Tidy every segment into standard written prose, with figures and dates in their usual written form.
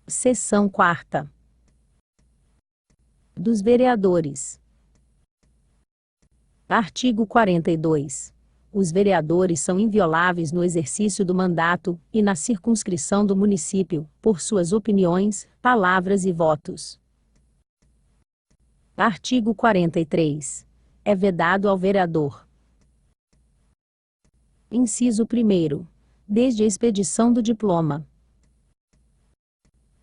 Seção 4ª. Dos vereadores. Artigo 42. Os vereadores são invioláveis no exercício do mandato e na circunscrição do município, por suas opiniões, palavras e votos. Artigo 43. É vedado ao vereador. Inciso 1º. Desde a expedição do diploma.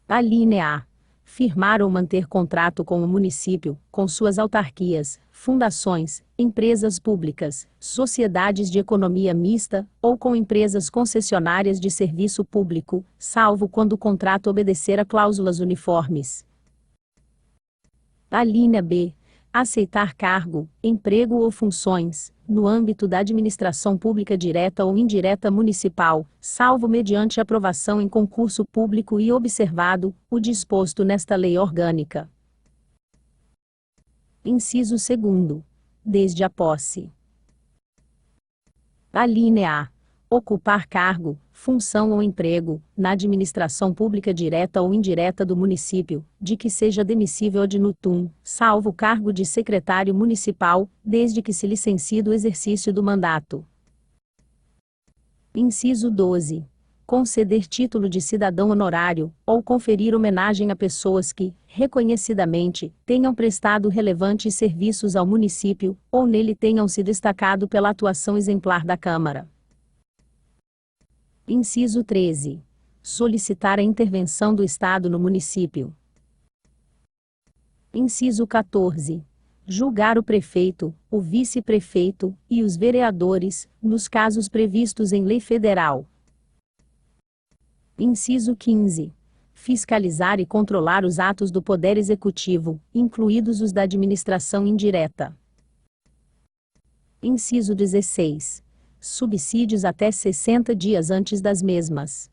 Alínea A. Firmar ou manter contrato com o município, com suas autarquias, fundações, empresas públicas, sociedades de economia mista, ou com empresas concessionárias de serviço público, salvo quando o contrato obedecer a cláusulas uniformes. Alínea B. Aceitar cargo, emprego ou funções, no âmbito da administração pública direta ou indireta municipal, salvo mediante aprovação em concurso público e observado o disposto nesta lei orgânica. Inciso 2º. Desde a posse. Alínea A. Ocupar cargo, função ou emprego, na administração pública direta ou indireta do município, de que seja demissível ad nutum, salvo o cargo de secretário municipal, desde que se licencie do exercício do mandato. Inciso 12. Conceder título de cidadão honorário, ou conferir homenagem a pessoas que, reconhecidamente, tenham prestado relevantes serviços ao município, ou nele tenham se destacado pela atuação exemplar da Câmara. Inciso 13. Solicitar a intervenção do Estado no município. Inciso 14. Julgar o prefeito, o vice-prefeito e os vereadores, nos casos previstos em lei federal. Inciso 15. Fiscalizar e controlar os atos do Poder Executivo, incluídos os da administração indireta. Inciso 16. Subsídios até 60 dias antes das mesmas.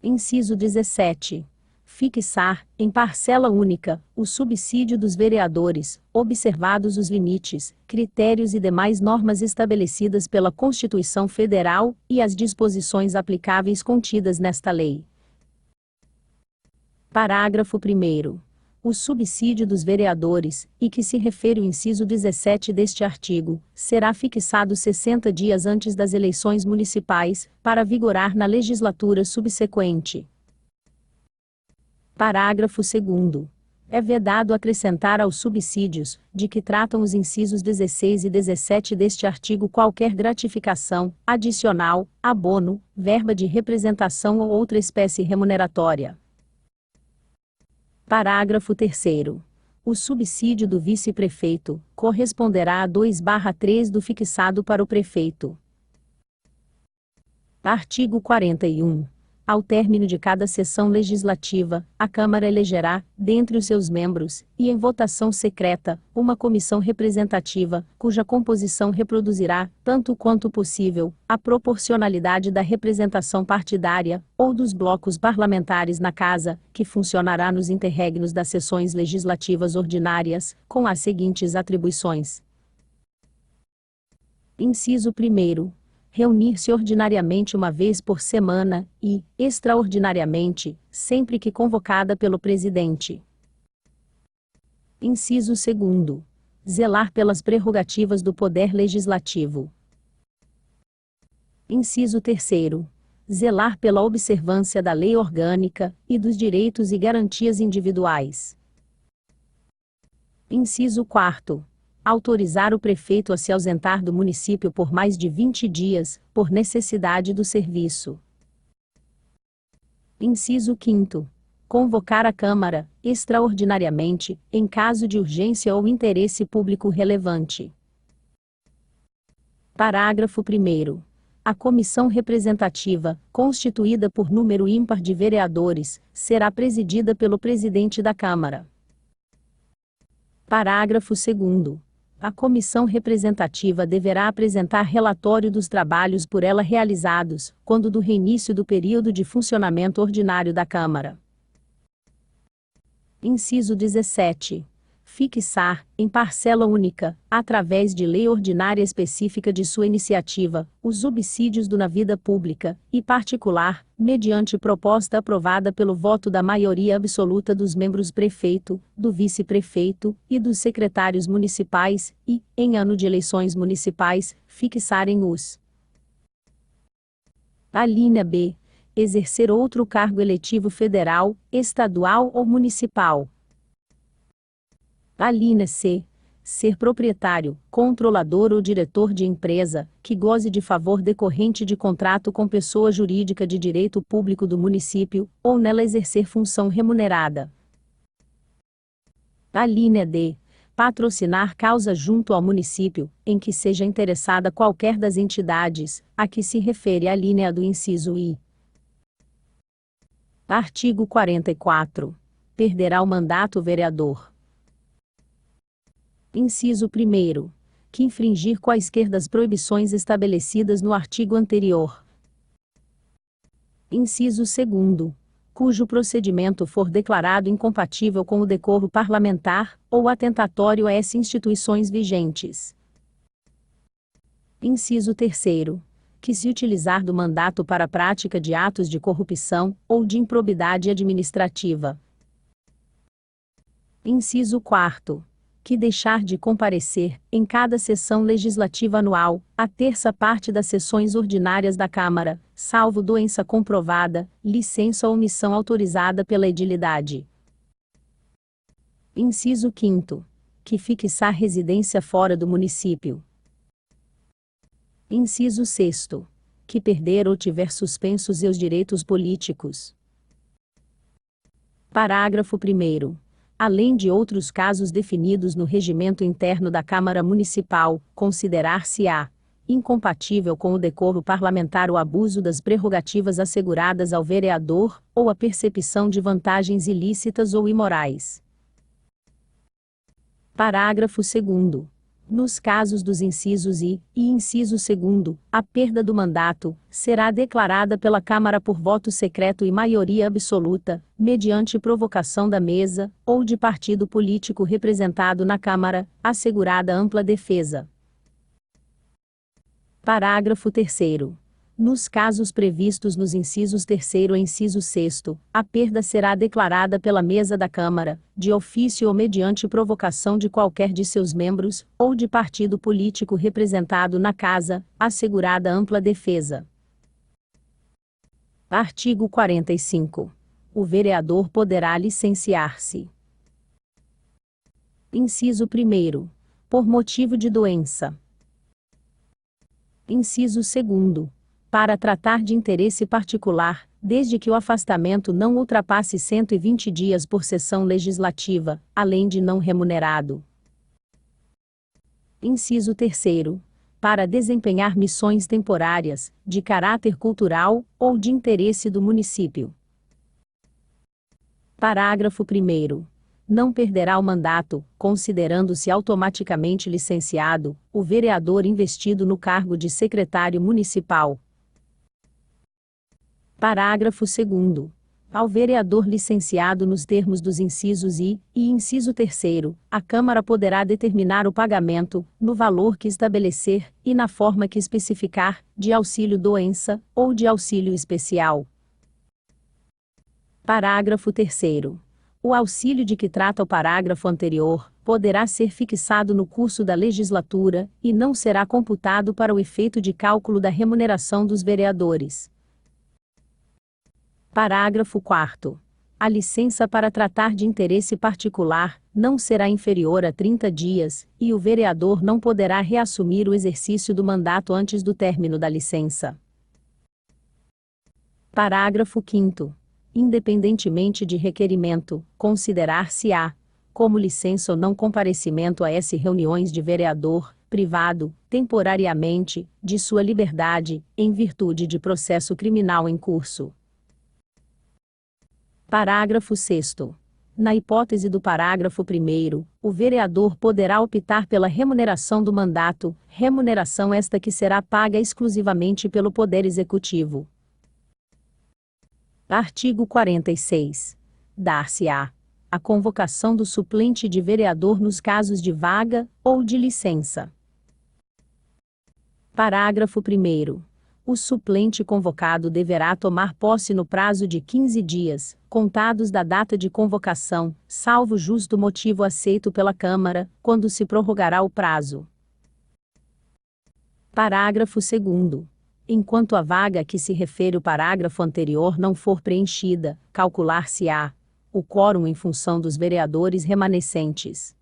Inciso 17. Fixar, em parcela única, o subsídio dos vereadores, observados os limites, critérios e demais normas estabelecidas pela Constituição Federal e as disposições aplicáveis contidas nesta lei. Parágrafo 1º. O subsídio dos vereadores, e que se refere o inciso 17 deste artigo, será fixado 60 dias antes das eleições municipais, para vigorar na legislatura subsequente. Parágrafo 2º. É vedado acrescentar aos subsídios, de que tratam os incisos 16 e 17 deste artigo qualquer gratificação, adicional, abono, verba de representação ou outra espécie remuneratória. Parágrafo 3º. O subsídio do vice-prefeito corresponderá a 2/3 do fixado para o prefeito. Artigo 41. Ao término de cada sessão legislativa, a Câmara elegerá, dentre os seus membros, e em votação secreta, uma comissão representativa, cuja composição reproduzirá, tanto quanto possível, a proporcionalidade da representação partidária, ou dos blocos parlamentares na Casa, que funcionará nos interregnos das sessões legislativas ordinárias, com as seguintes atribuições. Inciso 1º. Reunir-se ordinariamente uma vez por semana, e, extraordinariamente, sempre que convocada pelo presidente. Inciso 2º. Zelar pelas prerrogativas do Poder Legislativo. Inciso 3º. Zelar pela observância da lei orgânica, e dos direitos e garantias individuais. Inciso 4º. Autorizar o prefeito a se ausentar do município por mais de 20 dias, por necessidade do serviço. Inciso 5º. Convocar a Câmara, extraordinariamente, em caso de urgência ou interesse público relevante. Parágrafo 1º. A comissão representativa, constituída por número ímpar de vereadores, será presidida pelo presidente da Câmara. Parágrafo 2º. A comissão representativa deverá apresentar relatório dos trabalhos por ela realizados, quando do reinício do período de funcionamento ordinário da Câmara. Inciso 17. fixar, em parcela única, através de lei ordinária específica de sua iniciativa, os subsídios na vida pública e particular, mediante proposta aprovada pelo voto da maioria absoluta dos membros prefeito, do vice-prefeito e dos secretários municipais, e, em ano de eleições municipais, fixarem os. A linha B. Exercer outro cargo eletivo federal, estadual ou municipal. A linha C. Ser proprietário, controlador ou diretor de empresa, que goze de favor decorrente de contrato com pessoa jurídica de direito público do município, ou nela exercer função remunerada. A linha D. Patrocinar causa junto ao município, em que seja interessada qualquer das entidades, a que se refere a linha do inciso I. Artigo 44. Perderá o mandato o vereador. Inciso 1º. Que infringir quaisquer das proibições estabelecidas no artigo anterior. Inciso 2º. Cujo procedimento for declarado incompatível com o decoro parlamentar, ou atentatório a essas instituições vigentes. Inciso 3º. Que se utilizar do mandato para a prática de atos de corrupção, ou de improbidade administrativa. Inciso 4º. Que deixar de comparecer, em cada sessão legislativa anual, a terça parte das sessões ordinárias da Câmara, salvo doença comprovada, licença ou omissão autorizada pela edilidade. Inciso 5º. Que fixar residência fora do município. Inciso 6º. Que perder ou tiver suspensos seus direitos políticos. Parágrafo 1º. Além de outros casos definidos no regimento interno da Câmara Municipal, considerar-se-á incompatível com o decoro parlamentar o abuso das prerrogativas asseguradas ao vereador, ou a percepção de vantagens ilícitas ou imorais. Parágrafo 2º. Nos casos dos incisos I e inciso 2º, a perda do mandato será declarada pela Câmara por voto secreto e maioria absoluta, mediante provocação da mesa, ou de partido político representado na Câmara, assegurada ampla defesa. Parágrafo 3º. Nos casos previstos nos incisos 3º e inciso 6º, a perda será declarada pela mesa da Câmara, de ofício ou mediante provocação de qualquer de seus membros, ou de partido político representado na Casa, assegurada ampla defesa. Artigo 45. O vereador poderá licenciar-se. Inciso 1º. Por motivo de doença. Inciso 2º. Para tratar de interesse particular, desde que o afastamento não ultrapasse 120 dias por sessão legislativa, além de não remunerado. Inciso 3º. Para desempenhar missões temporárias, de caráter cultural, ou de interesse do município. Parágrafo 1º. Não perderá o mandato, considerando-se automaticamente licenciado, o vereador investido no cargo de secretário municipal. Parágrafo 2º. Ao vereador licenciado nos termos dos incisos I e inciso 3º, a Câmara poderá determinar o pagamento, no valor que estabelecer, e na forma que especificar, de auxílio-doença, ou de auxílio especial. Parágrafo 3º. O auxílio de que trata o parágrafo anterior, poderá ser fixado no curso da legislatura, e não será computado para o efeito de cálculo da remuneração dos vereadores. Parágrafo 4º. A licença para tratar de interesse particular não será inferior a 30 dias, e o vereador não poderá reassumir o exercício do mandato antes do término da licença. Parágrafo 5º. Independentemente de requerimento, considerar-se-á como licença ou não comparecimento a essas reuniões de vereador, privado, temporariamente, de sua liberdade, em virtude de processo criminal em curso. Parágrafo 6º. Na hipótese do parágrafo 1º, o vereador poderá optar pela remuneração do mandato, remuneração esta que será paga exclusivamente pelo Poder Executivo. Artigo 46. Dar-se-á a convocação do suplente de vereador nos casos de vaga ou de licença. Parágrafo 1º. O suplente convocado deverá tomar posse no prazo de 15 dias, contados da data de convocação, salvo justo motivo aceito pela Câmara, quando se prorrogará o prazo. Parágrafo 2º. Enquanto a vaga a que se refere o parágrafo anterior não for preenchida, calcular-se-á o quórum em função dos vereadores remanescentes.